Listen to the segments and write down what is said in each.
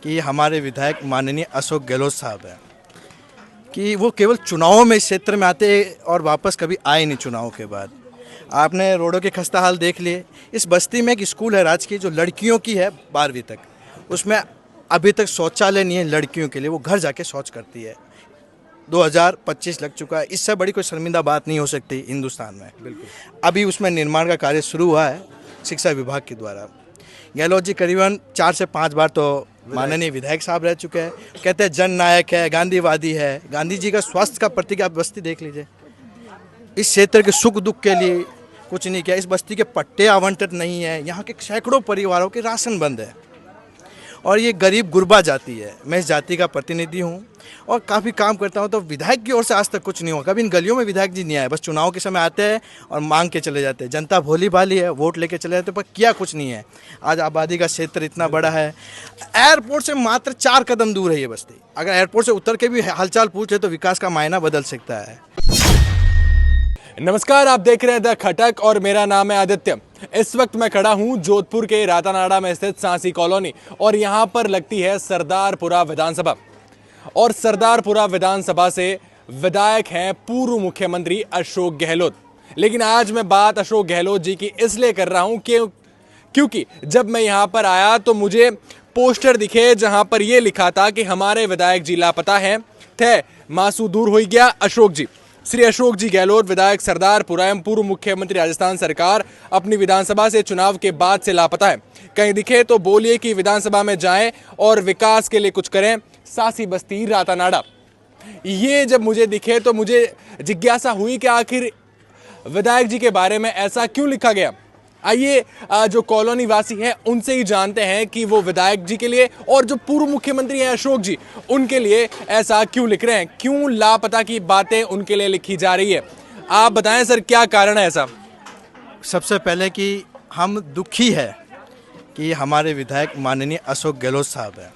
कि हमारे विधायक माननीय अशोक गहलोत साहब हैं कि वो केवल चुनावों में इस क्षेत्र में आते और वापस कभी आए नहीं चुनाव के बाद। आपने रोडों के खस्ता हाल देख लिए। इस बस्ती में एक स्कूल है राजकीय जो लड़कियों की है 12वीं तक, उसमें अभी तक शौचालय नहीं है लड़कियों के लिए, वो घर जाके शौच करती है। 2025 लग चुका है, इससे बड़ी कोई शर्मिंदा बात नहीं हो सकती हिंदुस्तान में। बिल्कुल अभी उसमें निर्माण का कार्य शुरू हुआ है शिक्षा विभाग के द्वारा। गहलोत जी करीबन 4 से 5 बार तो माननीय विधायक साहब रह चुके हैं। कहते हैं जन नायक है, गांधीवादी है। गांधी जी का स्वास्थ्य का प्रतीक आप बस्ती देख लीजिए। इस क्षेत्र के सुख दुख के लिए कुछ नहीं किया। इस बस्ती के पट्टे आवंटित नहीं है। यहाँ के सैकड़ों परिवारों के राशन बंद है और ये गरीब गुरबा जाति है। मैं इस जाति का प्रतिनिधि हूँ और काफ़ी काम करता हूँ। तो विधायक की ओर से आज तक कुछ नहीं हुआ। कभी इन गलियों में विधायक जी नहीं आए, बस चुनाव के समय आते हैं और मांग के चले जाते हैं। जनता भोली भाली है, वोट लेके चले जाते हैं, पर किया कुछ नहीं है। आज आबादी का क्षेत्र इतना बड़ा है, एयरपोर्ट से मात्र 4 कदम दूर है ये बस्ती। अगर एयरपोर्ट से उतर के भी हालचाल पूछे तो विकास का मायना बदल सकता है। नमस्कार, आप देख रहे हैं द खटक और मेरा नाम है आदित्य। इस वक्त मैं खड़ा हूं जोधपुर के रातानाडा में स्थित सांसी कॉलोनी और यहां पर लगती है सरदारपुरा विधानसभा। और सरदारपुरा विधानसभा से विधायक हैं पूर्व मुख्यमंत्री अशोक गहलोत। लेकिन आज मैं बात अशोक गहलोत जी की इसलिए कर रहा हूं क्योंकि जब मैं यहां पर आया तो मुझे पोस्टर दिखे जहां पर यह लिखा था कि हमारे विधायक जी लापता हैं, थे मासू दूर हो गया अशोक जी। श्री अशोक जी गहलोत विधायक सरदारपुरा एवं पूर्व मुख्यमंत्री राजस्थान सरकार अपनी विधानसभा से चुनाव के बाद से लापता है। कहीं दिखे तो बोलिए कि विधानसभा में जाएं और विकास के लिए कुछ करें। सासी बस्ती रातानाडा, ये जब मुझे दिखे तो मुझे जिज्ञासा हुई कि आखिर विधायक जी के बारे में ऐसा क्यों लिखा गया। आइए जो कॉलोनी वासी हैं उनसे ही जानते हैं कि वो विधायक जी के लिए और जो पूर्व मुख्यमंत्री हैं अशोक जी, उनके लिए ऐसा क्यों लिख रहे हैं, क्यों लापता की बातें उनके लिए लिखी जा रही है। आप बताएं सर, क्या कारण है ऐसा। सबसे पहले कि हम दुखी है कि हमारे विधायक माननीय अशोक गहलोत साहब हैं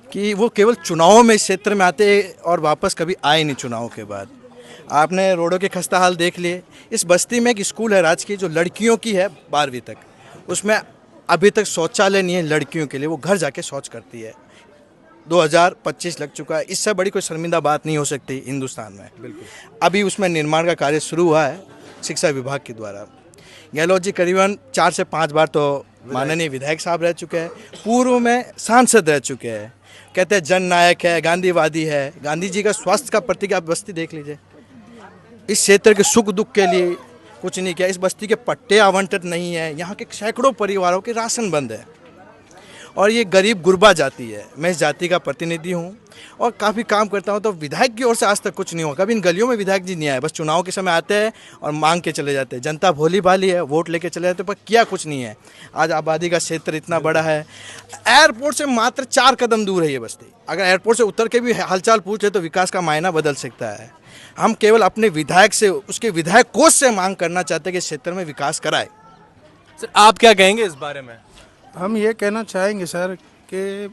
कि वो केवल चुनावों में इस क्षेत्र में आते और वापस कभी आए नहीं चुनाव के बाद। आपने रोडों के खस्ता हाल देख लिए। इस बस्ती में एक स्कूल है राजकीय जो लड़कियों की है 12वीं तक, उसमें अभी तक शौचालय नहीं है लड़कियों के लिए, वो घर जाके शौच करती है। 2025 लग चुका है, इससे बड़ी कोई शर्मिंदा बात नहीं हो सकती हिंदुस्तान में। बिल्कुल अभी उसमें निर्माण का कार्य शुरू हुआ है शिक्षा विभाग के द्वारा। गहलोत जी करीबन 4 से 5 बार तो माननीय विधायक साहब रह चुके हैं, पूर्व में सांसद रह चुके हैं। कहते हैं जन नायक है, गांधीवादी है। गांधी जी का स्वास्थ्य का प्रतीक आप बस्ती देख लीजिए। इस क्षेत्र के सुख दुख के लिए कुछ नहीं किया। इस बस्ती के पट्टे आवंटित नहीं है। यहाँ के सैकड़ों परिवारों के राशन बंद है और ये गरीब गुरबा जाति है। मैं इस जाति का प्रतिनिधि हूँ और काफ़ी काम करता हूँ। तो विधायक की ओर से आज तक कुछ नहीं हुआ। कभी इन गलियों में विधायक जी नहीं आए, बस चुनाव के समय आते हैं और मांग के चले जाते हैं। जनता भोली भाली है, वोट लेके चले जाते हैं, पर किया कुछ नहीं है। आज आबादी का क्षेत्र इतना बड़ा है, एयरपोर्ट से मात्र 4 कदम दूर है ये बस्ती। अगर एयरपोर्ट से उतर के भी हालचाल पूछे तो विकास का मायना बदल सकता है। हम केवल अपने विधायक से, उसके विधायक कोष से मांग करना चाहते हैं कि इस क्षेत्र में विकास कराए। सर आप क्या कहेंगे इस बारे में। हम ये कहना चाहेंगे सर कि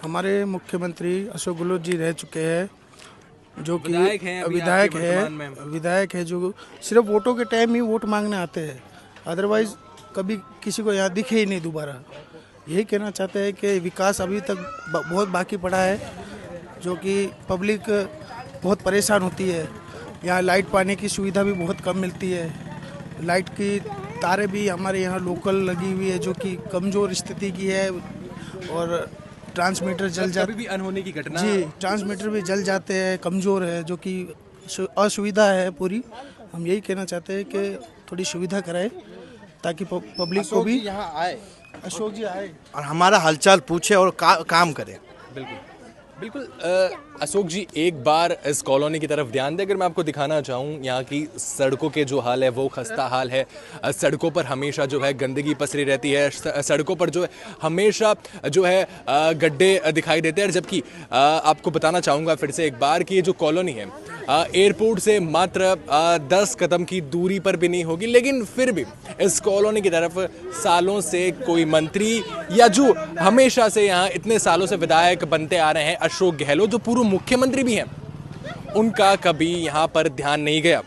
हमारे मुख्यमंत्री अशोक गहलोत जी रह चुके हैं, जो कि विधायक है जो सिर्फ वोटों के टाइम ही वोट मांगने आते हैं, अदरवाइज कभी किसी को यहाँ दिखे ही नहीं दोबारा। यही कहना चाहते हैं कि विकास अभी तक बहुत बाकी पड़ा है, जो कि पब्लिक बहुत परेशान होती है। यहाँ लाइट पानी की सुविधा भी बहुत कम मिलती है। लाइट की तारें भी हमारे यहाँ लोकल लगी हुई है, जो कि कमज़ोर स्थिति की है, और ट्रांसमीटर जल जाते, भी अनहोनी की घटना जी, ट्रांसमीटर भी जल जाते हैं, कमज़ोर है, जो कि असुविधा है पूरी। हम यही कहना चाहते हैं कि थोड़ी सुविधा कराए ताकि पब्लिक को भी यहाँ आए, अशोक जी आए और हमारा हालचाल पूछे और काम करे। बिल्कुल अशोक जी एक बार इस कॉलोनी की तरफ ध्यान दें। अगर मैं आपको दिखाना चाहूँ, यहाँ की सड़कों के जो हाल है वो खस्ता हाल है। सड़कों पर हमेशा जो है गंदगी पसरी रहती है। सड़कों पर जो है हमेशा जो है गड्ढे दिखाई देते हैं। जबकि आपको बताना चाहूँगा फिर से एक बार कि ये जो कॉलोनी है एयरपोर्ट से मात्र 10 कदम की दूरी पर भी नहीं होगी, लेकिन फिर भी इस कॉलोनी की तरफ सालों से कोई मंत्री या जो हमेशा से यहाँ इतने सालों से विधायक बनते आ रहे हैं अशोक गहलोत, जो पूर्व मुख्यमंत्री भी हैं, उनका कभी यहाँ पर ध्यान नहीं गया।